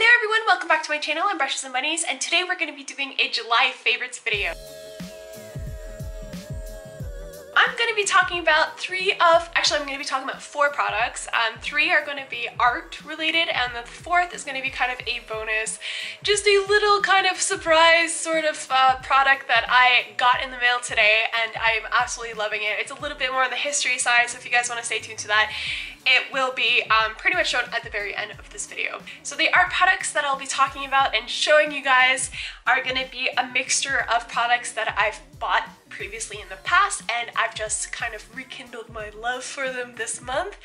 there everyone, welcome back to my channel. I'm Brushes and Bunnies, and today we're going to be doing a July favorites video. I'm going to be talking about I'm going to be talking about 4 products. 3 are going to be art related, and the 4th is going to be kind of a bonus, just a little kind of surprise sort of product that I got in the mail today, and I'm absolutely loving it. It's a little bit more on the history side, so if you guys want to stay tuned to that, it will be pretty much shown at the very end of this video. So the art products that I'll be talking about and showing you guys are going to be a mixture of products that I've bought previously in the past, and I've just kind of rekindled my love for them this month.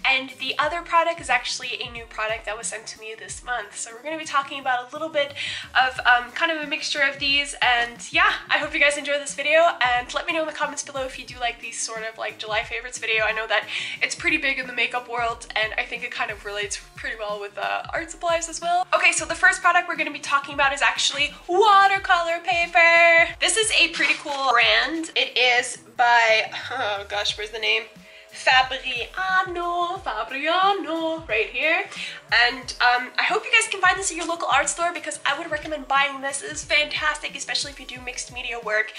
And the other product is actually a new product that was sent to me this month. So we're going to be talking about a little bit of kind of a mixture of these, and yeah, I hope you guys enjoy this video, and let me know in the comments below if you do like these sort of like July favorites video. I know that it's pretty big in the makeup world, and I think it kind of relates pretty well with art supplies as well. Okay, so the first product we're going to be talking about is actually watercolor paper. This is a pretty cool brand. It is by, oh gosh, where's the name? Fabriano, right here. And I hope you guys can find this at your local art store, because I would recommend buying this. It is fantastic, especially if you do mixed media work.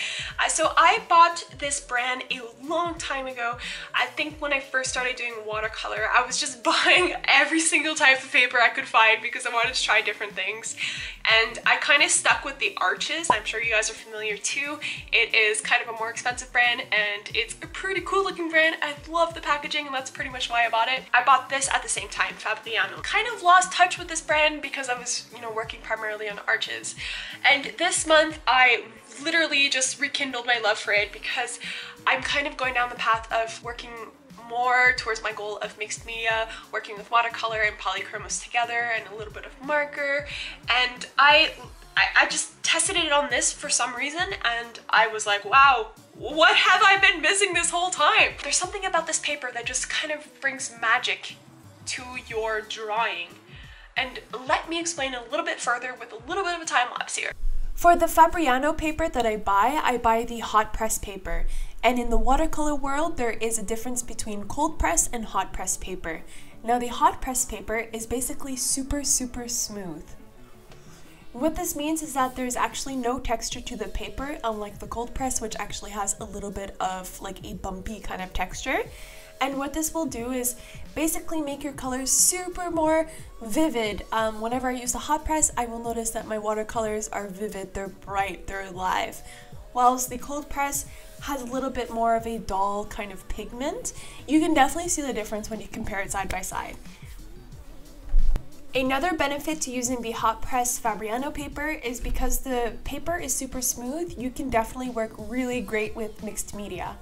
So I bought this brand a long time ago. I think when I first started doing watercolor, I was just buying every single type of paper I could find because I wanted to try different things. And I kind of stuck with the Arches. I'm sure you guys are familiar too. It is kind of a more expensive brand, and it's a pretty cool looking brand. I love the packaging, and that's pretty much why I bought it. I bought this at the same time, Fabriano. Kind of lost touch with this brand because I was, you know, working primarily on Arches. And this month I literally just rekindled my love for it, because I'm kind of going down the path of working more towards my goal of mixed media, working with watercolor and polychromos together and a little bit of marker. And I just tested it on this for some reason, and I was like, wow, what have I been missing this whole time? There's something about this paper that just kind of brings magic to your drawing. And let me explain a little bit further with a little bit of a time lapse here. For the Fabriano paper that I buy the hot press paper. And in the watercolor world, there is a difference between cold press and hot press paper. Now the hot press paper is basically super smooth. What this means is that there's actually no texture to the paper, unlike the cold press, which actually has a little bit of like a bumpy kind of texture. And what this will do is basically make your colors super more vivid. Whenever I use the hot press, I will notice that my watercolors are vivid, they're bright, they're alive. Whilst the cold press has a little bit more of a dull kind of pigment. You can definitely see the difference when you compare it side by side. Another benefit to using the hot press Fabriano paper is because the paper is super smooth, you can definitely work really great with mixed media.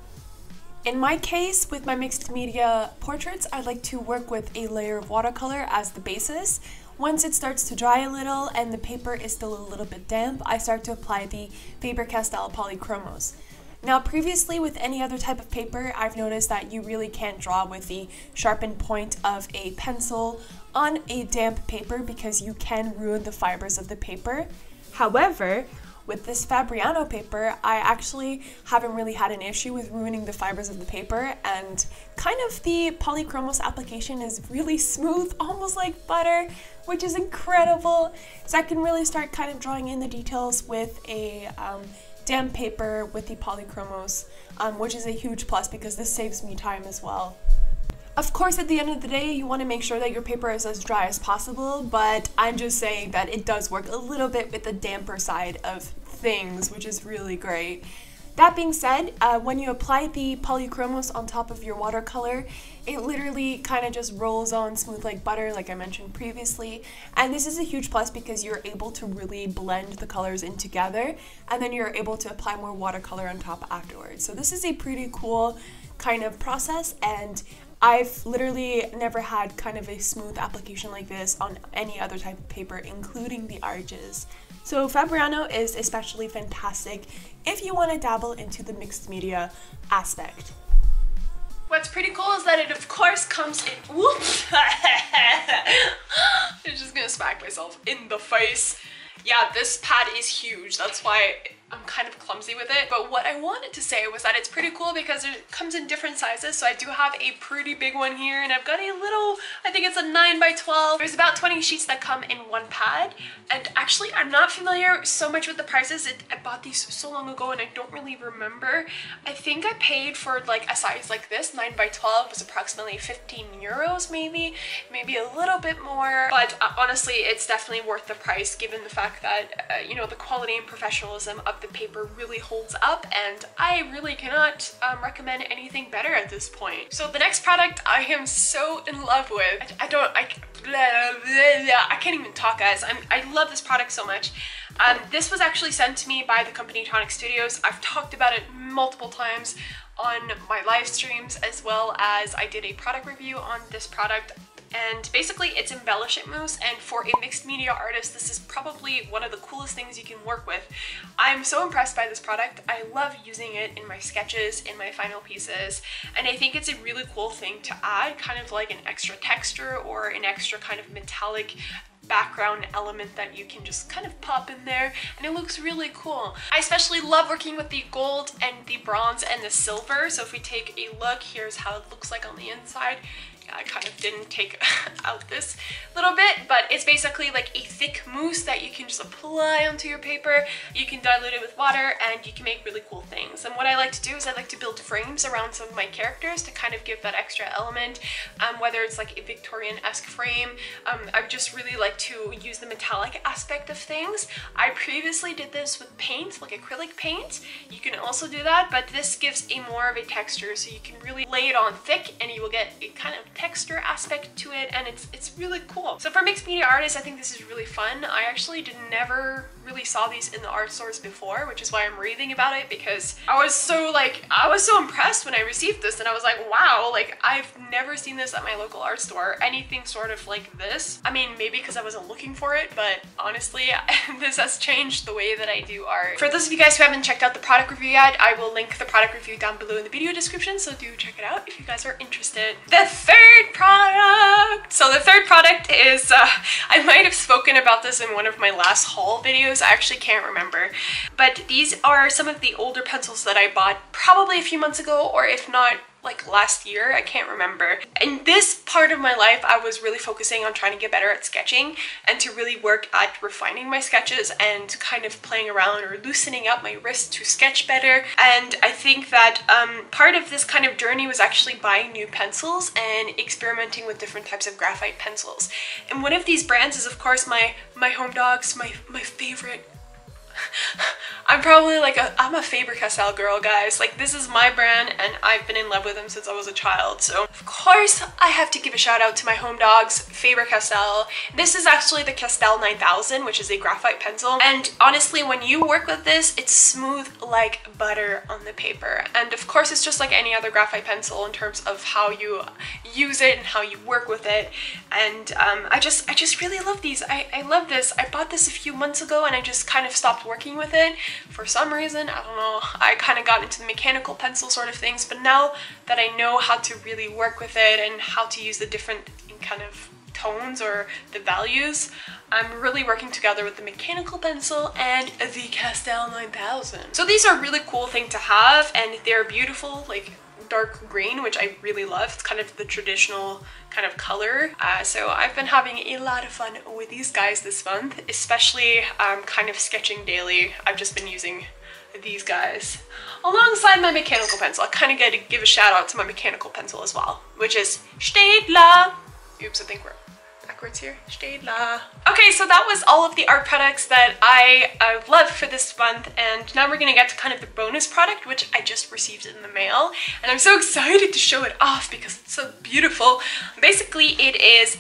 In my case, with my mixed media portraits, I like to work with a layer of watercolor as the basis. Once it starts to dry a little and the paper is still a little bit damp, I start to apply the Faber Castell polychromos. Now previously with any other type of paper, I've noticed that you really can't draw with the sharpened point of a pencil on a damp paper because you can ruin the fibers of the paper. However, with this Fabriano paper, I actually haven't really had an issue with ruining the fibers of the paper, and kind of the polychromos application is really smooth, almost like butter, which is incredible. So I can really start kind of drawing in the details with a damp paper with the polychromos, which is a huge plus because this saves me time as well. Of course, at the end of the day, you want to make sure that your paper is as dry as possible, but I'm just saying that it does work a little bit with the damper side of things, which is really great. That being said, when you apply the polychromos on top of your watercolor, it literally kind of just rolls on smooth like butter, like I mentioned previously. And this is a huge plus because you're able to really blend the colors in together, and then you're able to apply more watercolor on top afterwards. So this is a pretty cool kind of process, and I've literally never had kind of a smooth application like this on any other type of paper, including the Arches. So Fabriano is especially fantastic if you want to dabble into the mixed media aspect. What's pretty cool is that it of course comes in, whoops, I'm just gonna smack myself in the face. Yeah, this pad is huge, that's why I'm kind of clumsy with it. But what I wanted to say was that it's pretty cool because it comes in different sizes. So I do have a pretty big one here, and I've got a little, I think it's a 9 by 12. There's about 20 sheets that come in one pad. And actually, I'm not familiar so much with the prices. I bought these so long ago and I don't really remember. I think I paid for like a size like this, 9 by 12 was approximately 15 euros maybe a little bit more. But honestly, it's definitely worth the price given the fact that, you know, the quality and professionalism of the paper really holds up, and I really cannot recommend anything better at this point. So the next product I am so in love with. I can't even talk, guys. I love this product so much. This was actually sent to me by the company Tonic-Studios. I've talked about it multiple times on my live streams, as well as I did a product review on this product. And basically it's embellishment mousse, and for a mixed media artist, this is probably one of the coolest things you can work with. I'm so impressed by this product. I love using it in my sketches, in my final pieces, and I think it's a really cool thing to add, kind of like an extra texture or an extra kind of metallic background element that you can just kind of pop in there, and it looks really cool. I especially love working with the gold and the bronze and the silver. So if we take a look, here's how it looks like on the inside. I kind of didn't take out this little bit, but it's basically like a thick mousse that you can just apply onto your paper. You can dilute it with water and you can make really cool things. And what I like to do is I like to build frames around some of my characters to kind of give that extra element, whether it's like a Victorian-esque frame. I just really like to use the metallic aspect of things. I previously did this with paint, like acrylic paint. You can also do that, but this gives a more of a texture, so you can really lay it on thick and you will get a kind of texture aspect to it, and it's really cool. So for mixed media artists, I think this is really fun. I actually never really saw these in the art stores before, which is why I'm raving about it, because I was so impressed when I received this, and I was like, wow, like I've never seen this at my local art store, anything sort of like this. I mean, maybe because I wasn't looking for it, but honestly, this has changed the way that I do art. For those of you guys who haven't checked out the product review yet, I will link the product review down below in the video description, so do check it out if you guys are interested. The third product! So the third product is, I might have spoken about this in one of my last haul videos, I actually can't remember. But these are some of the older pencils that I bought probably a few months ago, or if not, like last year, I can't remember. In this part of my life, I was really focusing on trying to get better at sketching and to really work at refining my sketches and kind of playing around or loosening up my wrist to sketch better. And I think that part of this kind of journey was actually buying new pencils and experimenting with different types of graphite pencils. And one of these brands is of course my home dogs, my favorite. I'm probably like I'm a Faber Castell girl, guys. Like, this is my brand and I've been in love with them since I was a child. So of course I have to give a shout out to my home dogs, Faber Castell. This is actually the Castell 9000, which is a graphite pencil. And honestly, when you work with this, it's smooth like butter on the paper. And of course, it's just like any other graphite pencil in terms of how you use it and how you work with it. And I just really love these. I love this. I bought this a few months ago and I just kind of stopped working with it for some reason. I don't know, I kind of got into the mechanical pencil sort of things, but now that I know how to really work with it and how to use the different kind of tones or the values, I'm really working together with the mechanical pencil and the Castell 9000. So these are a really cool thing to have, and they're beautiful, like dark green, which I really love. It's kind of the traditional kind of color. So I've been having a lot of fun with these guys this month, especially kind of sketching daily. I've just been using these guys alongside my mechanical pencil. I kind of got to give a shout out to my mechanical pencil as well, which is Stedler. Oops, I think we're backwards here. Stedler. Okay, so that was all of the art products that I love for this month, and now we're gonna get to kind of the bonus product, which I just received in the mail, and I'm so excited to show it off because it's so beautiful. Basically, it is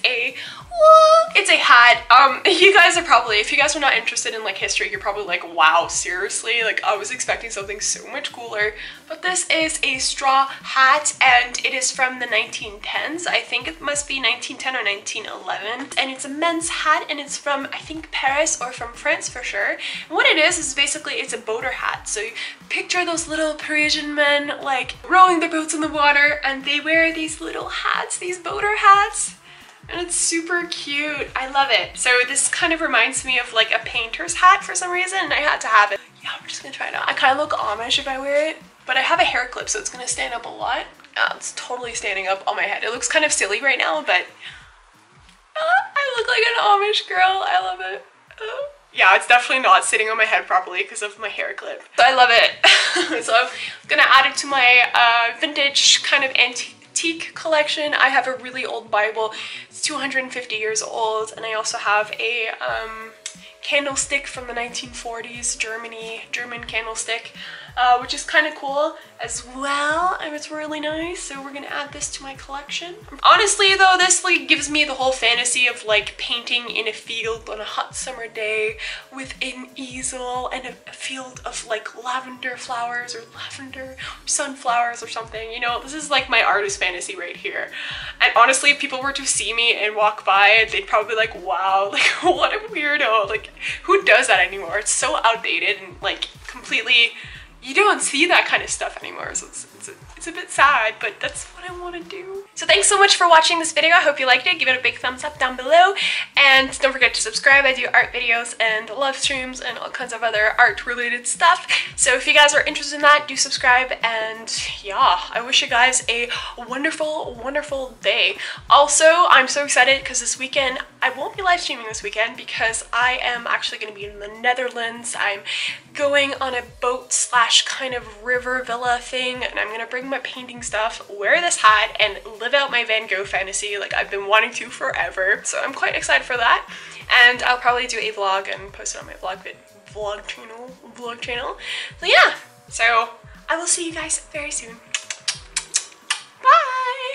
it's a hat. You guys are probably, if you guys are not interested in like history, you're probably like, wow, seriously? Like, I was expecting something so much cooler. But this is a straw hat, and it is from the 1910s. I think it must be 1910 or 1911. And it's a men's hat, and it's from, I think, Paris or from France for sure. And what it is basically, it's a boater hat. So you picture those little Parisian men like rowing their boats in the water, and they wear these little hats, these boater hats. And it's super cute. I love it. So this kind of reminds me of like a painter's hat for some reason, and I had to have it. Yeah, I'm just gonna try it out. I kind of look Amish if I wear it, but I have a hair clip, so it's gonna stand up a lot. It's totally standing up on my head. It looks kind of silly right now, but I look like an Amish girl. I love it. Yeah, it's definitely not sitting on my head properly because of my hair clip. So I love it. So I'm gonna add it to my vintage kind of antique collection. I have a really old Bible. It's 250 years old, and I also have a candlestick from the 1940s, German candlestick, which is kind of cool as well, and it's really nice. So we're gonna add this to my collection. Honestly though, this like gives me the whole fantasy of like painting in a field on a hot summer day with an easel and a field of like lavender flowers or lavender sunflowers or something. You know, this is like my artist fantasy right here. And honestly, if people were to see me and walk by, they'd probably be like, wow, like what a weirdo. Like, who does that anymore? It's so outdated and like completely, you don't see that kind of stuff anymore, so it's a bit sad, but that's what I want to do. So thanks so much for watching this video. I hope you liked it. Give it a big thumbs up down below, and don't forget to subscribe. I do art videos and live streams and all kinds of other art related stuff, so if you guys are interested in that, do subscribe. And yeah, I wish you guys a wonderful day. Also, I'm so excited because this weekend I won't be live streaming this weekend because I am actually going to be in the Netherlands. I'm going on a boat slash kind of river villa thing, and I'm gonna bring my painting stuff, wear this hat, and live out my Van Gogh fantasy like I've been wanting to forever. So I'm quite excited for that, and I'll probably do a vlog and post it on my vlog channel. So yeah, so I will see you guys very soon.